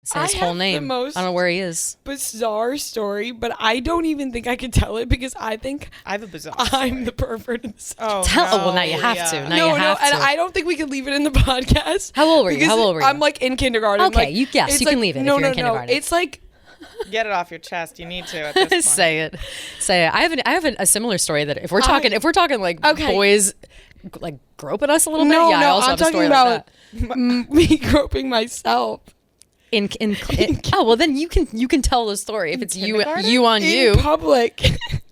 say his whole name. I don't know where he is. Bizarre story, but I don't even think I could tell it because I think I have a bizarre I'm the pervert in this. Oh, well, now you have to. Now you have to. And I don't think we can leave it in the podcast. How old were you? I'm like in kindergarten. Okay, like, you can leave it if you're in kindergarten. It's like, get it off your chest. You need to at this point. Say it. I have a similar story that if we're talking like boys like groping us a little bit. Yeah, I also have a story like that. Me groping myself. Oh well, then you can tell the story if it's you on you in public.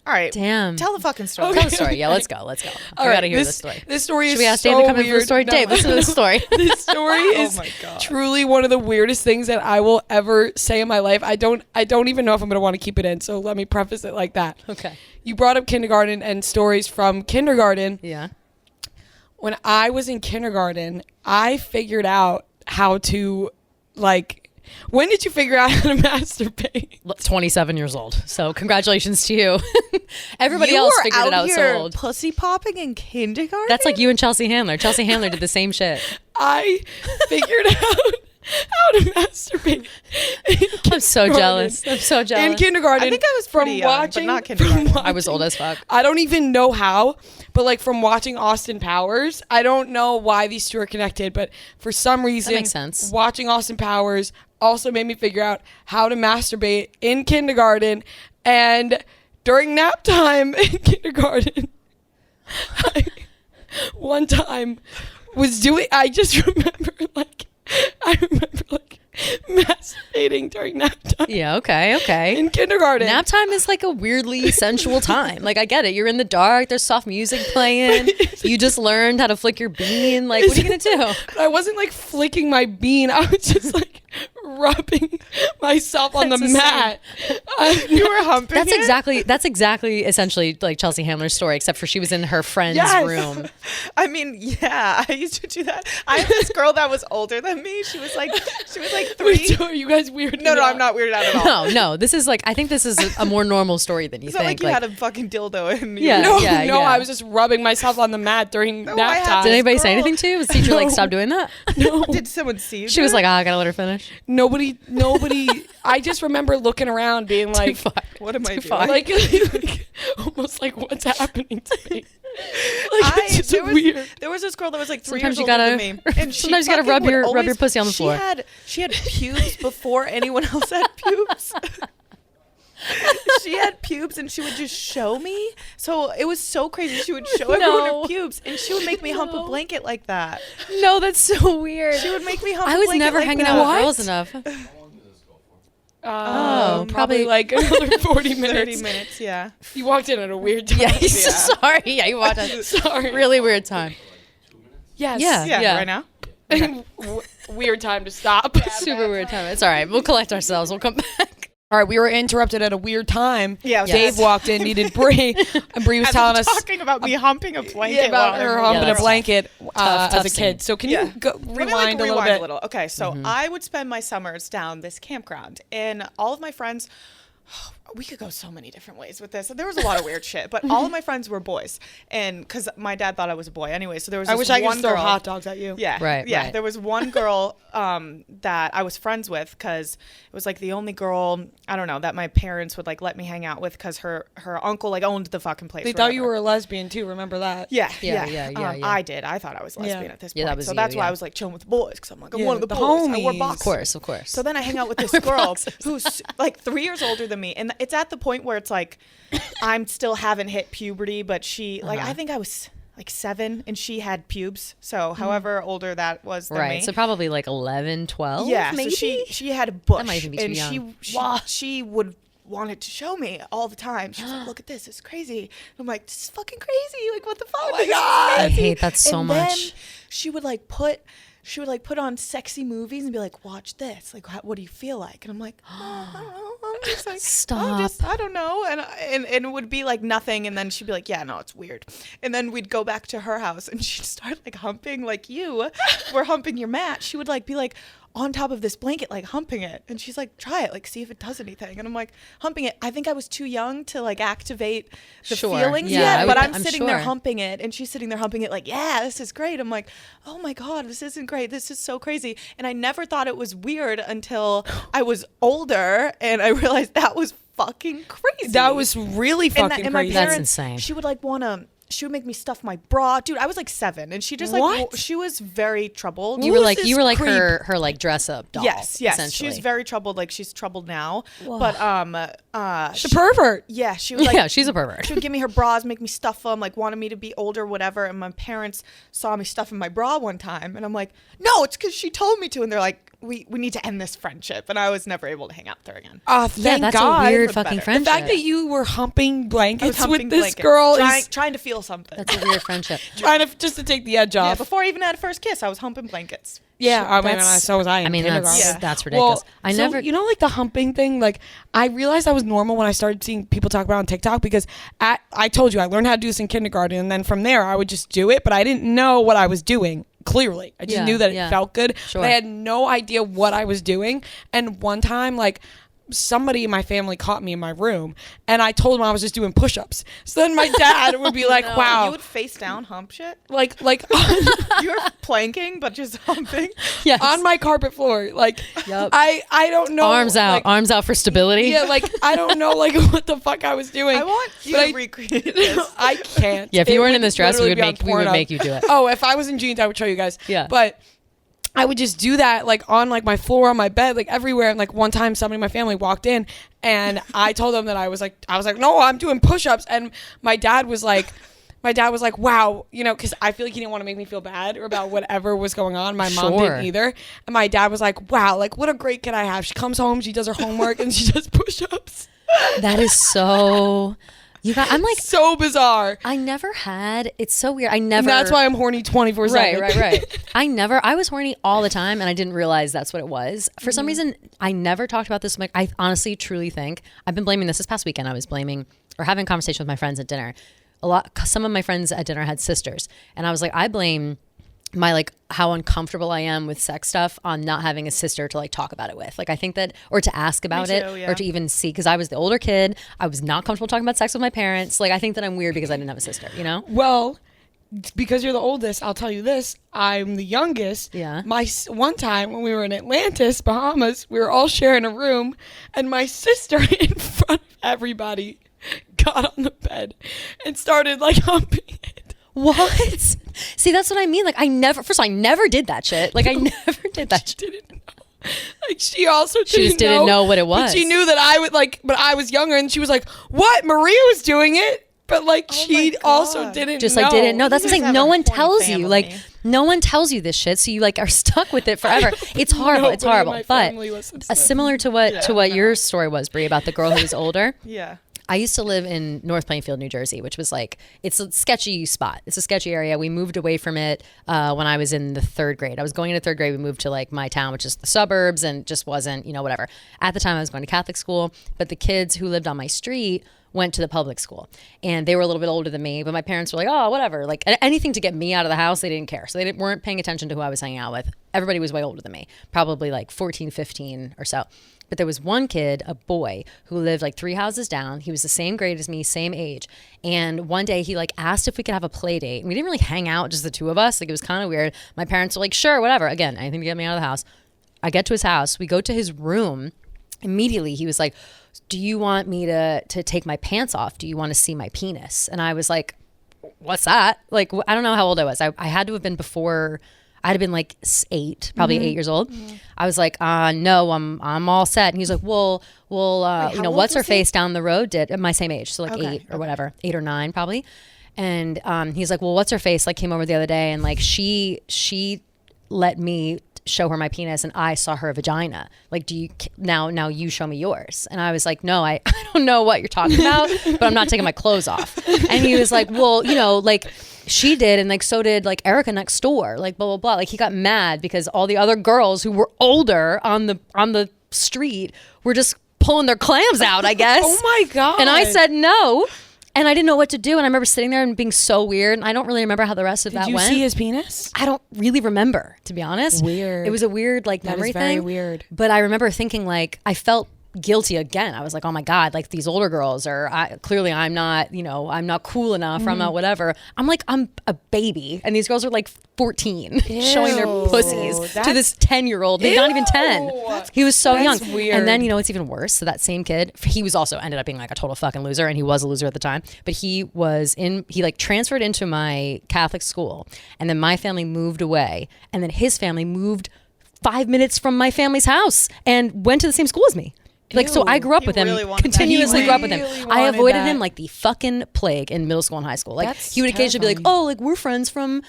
All right, damn. Tell the fucking story. Okay. Tell the story. Yeah, let's go. I gotta hear this story. This story is Should we ask so Dave to come weird. in for the story? No. Dave, listen to this story. This story is truly one of the weirdest things that I will ever say in my life. I don't even know if I'm gonna want to keep it in. So let me preface it like that. Okay. You brought up kindergarten and stories from kindergarten. Yeah. When I was in kindergarten, I figured out how to when did you figure out how to masturbate? 27 years old. So congratulations to you. Everybody else figured it out so old. Pussy popping in kindergarten? That's like you and Chelsea Handler. Chelsea Handler did the same shit. I figured out how to masturbate. I'm so jealous. In kindergarten. I think I was pretty young, but not kindergarten. I was old as fuck. I don't even know how, but like from watching Austin Powers, I don't know why these two are connected, but for some reason, that makes sense. Watching Austin Powers also made me figure out how to masturbate in kindergarten. And during nap time in kindergarten, one time I just remember masturbating during nap time. Yeah, okay. In kindergarten. Nap time is like a weirdly sensual time. Like, I get it. You're in the dark. There's soft music playing. You just learned how to flick your bean. Like, what are you going to do? I wasn't like flicking my bean. I was just like rubbing myself on the mat. You were humping That's exactly essentially like Chelsea Handler's story, except for she was in her friend's room. I mean, yeah, I used to do that. I had this girl that was older than me. She was like 3. Wait, so are you guys weird? No, I'm not weirded out at all. No. This is like, I think this is a more normal story than you It's think. not like you had a fucking dildo in Yeah. No, I was just rubbing myself on the mat during nap time. Did anybody say anything to you? Was the teacher like, stop doing that? No. Did someone see you? She was like, I gotta let her finish. Nobody. I just remember looking around being like, what am I doing? Like, almost like, what's happening to me? Weird. There was this girl that was like 3 Sometimes years you older gotta, than me. And sometimes you gotta rub your pussy on the floor. She had pubes before anyone else had pubes. She had pubes and she would just show me. So it was so crazy. She would show everyone her pubes and she would make me hump a blanket like that. No, that's so weird. She would make me hump I a was blanket never like hanging that. out with girls enough. Probably like another 40 minutes. 30 minutes, yeah. You walked in at a weird time. Yeah, sorry. Yeah, you walked in. Sorry. Really weird time. Yes. Yeah. Right now? Okay. Weird time to stop. Super weird time. It's all right. We'll collect ourselves. We'll come back. All right, we were interrupted at a weird time. Yeah. Dave walked in, needed Bree, and Bree was telling us talking about me humping a blanket. About her humping a blanket tough as a kid. So can you rewind a little bit? Okay, so I would spend my summers down this campground, and all of my friends. We could go so many different ways with this. There was a lot of weird shit, but all of my friends were boys, and because my dad thought I was a boy anyway. So there was. I this wish I one could throw girl, hot dogs at you. Yeah, right. There was one girl that I was friends with because it was like the only girl I don't know that my parents would like let me hang out with because her uncle like owned the fucking place. They thought you were a lesbian too. Remember that? Yeah. I did. I thought I was lesbian at this point. Yeah, that was so you, that's why I was like chilling with the boys because I'm like I'm one of the boys. homies. I wore boxers. Of course. So then I hang out with this girl who's like 3 years older than me, and it's at the point where it's like I'm still haven't hit puberty, but she like I think I was like 7 and she had pubes. So however older that was than me. So probably like 11, 12. Yeah. maybe? So she had a bush, That might even be too and young. she would wanted to show me all the time. She was like, "Look at this, it's crazy." I'm like, "This is fucking crazy! Like, what the fuck? Oh my God. I hate that so much. Then she would put on sexy movies and be like, "Watch this. Like, what do you feel like?" And I'm like, "Oh, I don't know. I'm just like, Stop. I don't know." And it would be like nothing. And then she'd be like, "Yeah, no, it's weird." And then we'd go back to her house and she'd start like humping like you were humping your mat. She would like be like, on top of this blanket, like humping it. And she's like, try it, like see if it does anything. And I'm like humping it. I think I was too young to like activate the feelings yet, but I'm sitting there humping it, and she's sitting there humping it like, yeah, this is great. I'm like, oh my God, this isn't great. This is so crazy. And I never thought it was weird until I was older and I realized that was fucking crazy. That was really fucking crazy. My parents, that's insane. She would like she would make me stuff my bra. Dude, I was like 7 and she just like, she was very troubled. You were like her like dress up doll. Yes. She was very troubled. Like she's troubled now. Whoa. But she's a pervert. Yeah. She was like, yeah, she's a pervert. She would give me her bras, make me stuff them, like wanted me to be older, whatever. And my parents saw me stuffing my bra one time and I'm like, no, it's because she told me to. And they're like, we need to end this friendship. And I was never able to hang out with her again. Thank that's God. a weird fucking friendship. The fact that you were humping blankets with this girl trying to feel something. That's a weird friendship. Trying to take the edge off. Yeah, before I even had a first kiss, I was humping blankets. Yeah, so was I. That's ridiculous. Well, you know, like the humping thing. Like I realized that was normal when I started seeing people talk about it on TikTok because I told you I learned how to do this in kindergarten, and then from there I would just do it, but I didn't know what I was doing. Clearly, I just knew that it felt good. Sure. But I had no idea what I was doing. And one time, like, somebody in my family caught me in my room, and I told them I was just doing push-ups. So then my dad would be like, "Wow, you would face down hump shit, like you were planking but just humping, on my carpet floor, like I don't know, arms out for stability. Yeah, like I don't know, like what the fuck I was doing. I want you to recreate this. I can't. Yeah, if you weren't in this dress, we would make you do it. Oh, if I was in jeans, I would show you guys. Yeah, but I would just do that like on like my floor, on my bed, like everywhere. And like one time somebody in my family walked in and I told them that I was like, no, I'm doing push-ups. And my dad was like, wow, you know, because I feel like he didn't want to make me feel bad or about whatever was going on. My mom didn't either. And my dad was like, wow, like what a great kid I have. She comes home, she does her homework and she does push-ups. That is so... I'm like so bizarre. I never had. It's so weird. And that's why I'm horny 24/7. Right. I was horny all the time, and I didn't realize that's what it was. For some reason, I never talked about this. Like, I honestly, truly think I've been blaming this past weekend. I was blaming or having a conversation with my friends at dinner. Some of my friends at dinner had sisters, and I was like, I blame my like how uncomfortable I am with sex stuff on not having a sister to like talk about it with. Like I think that, or to ask about it, or to even see, because I was the older kid. I was not comfortable talking about sex with my parents. Like I think that I'm weird because I didn't have a sister, you know? Well, because you're the oldest, I'll tell you this. I'm the youngest. Yeah. One time when we were in Atlantis, Bahamas, we were all sharing a room, and my sister in front of everybody got on the bed and started like humping it. What? See, that's what I mean. Like I never did that shit. Like I never did that shit. Didn't know. Like she also didn't know what it was. But she knew that I would like, but I was younger and she was like, what? Maria was doing it? But like she also didn't know. Like didn't know. That's what I'm saying. No one tells you. Like no one tells you this shit. So you like are stuck with it forever. It's horrible. It's horrible. But similar to what your story was, Brie, about the girl who was older. Yeah. I used to live in North Plainfield, New Jersey, which was like, it's a sketchy spot. It's a sketchy area. We moved away from it when I was in the 3rd grade. I was going into 3rd grade. We moved to like my town, which is the suburbs, and just wasn't, you know, whatever. At the time I was going to Catholic school, but the kids who lived on my street went to the public school, and they were a little bit older than me, but my parents were like, oh, whatever. Like anything to get me out of the house, they didn't care. So they weren't paying attention to who I was hanging out with. Everybody was way older than me, probably like 14, 15 or so. But there was one kid, a boy, who lived like 3 houses down. He was the same grade as me, same age. And one day he like asked if we could have a play date. And we didn't really hang out, just the two of us. Like it was kind of weird. My parents were like, sure, whatever. Again, anything to get me out of the house. I get to his house. We go to his room. Immediately he was like, do you want me to take my pants off? Do you want to see my penis? And I was like, what's that? Like, I don't know how old I was. I had to have been before... I'd have been like 8, probably 8 years old. Mm-hmm. I was like, no, I'm all set. And he's like, well, wait, you know, what's her face down the road did at my same age. So like 8 or whatever, 8 or 9 probably. And he's like, well, what's her face? Like came over the other day and like she let me show her my penis and I saw her vagina. Like, do you now you show me yours? And I was like, no, I don't know what you're talking about, but I'm not taking my clothes off. And he was like, well, you know, like she did, and like so did like Erica next door, like blah blah blah. Like he got mad because all the other girls who were older on the street were just pulling their clams out, I guess. Oh my God. And I said no. And I didn't know what to do. And I remember sitting there and being so weird. And I don't really remember how the rest of that Did you went. see his penis? I don't really remember, to be honest. Weird. It was a weird like That memory is very thing. weird. But I remember thinking like I felt guilty again. I was like, oh my God, like these older girls clearly I'm not, I'm not cool enough, or I'm not whatever. I'm like, I'm a baby. And these girls are like 14 showing their pussies to this 10-year-old. They're not even 10. He was so young. Weird. And then, it's even worse. So that same kid, he was also ended up being like a total fucking loser, and he was a loser at the time. But he like transferred into my Catholic school, and then my family moved away, and then his family moved 5 minutes from my family's house and went to the same school as me. Like, so I grew up with him, really wanted that. continuously He grew up with him. really I wanted avoided that. him like the fucking plague in middle school and high school. Like, That's he would occasionally be like, terrifying. oh, like we're friends from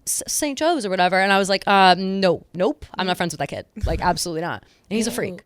St. Joe's or whatever. And I was like, nope, I'm not friends with that kid. Like, absolutely not. And he's a freak.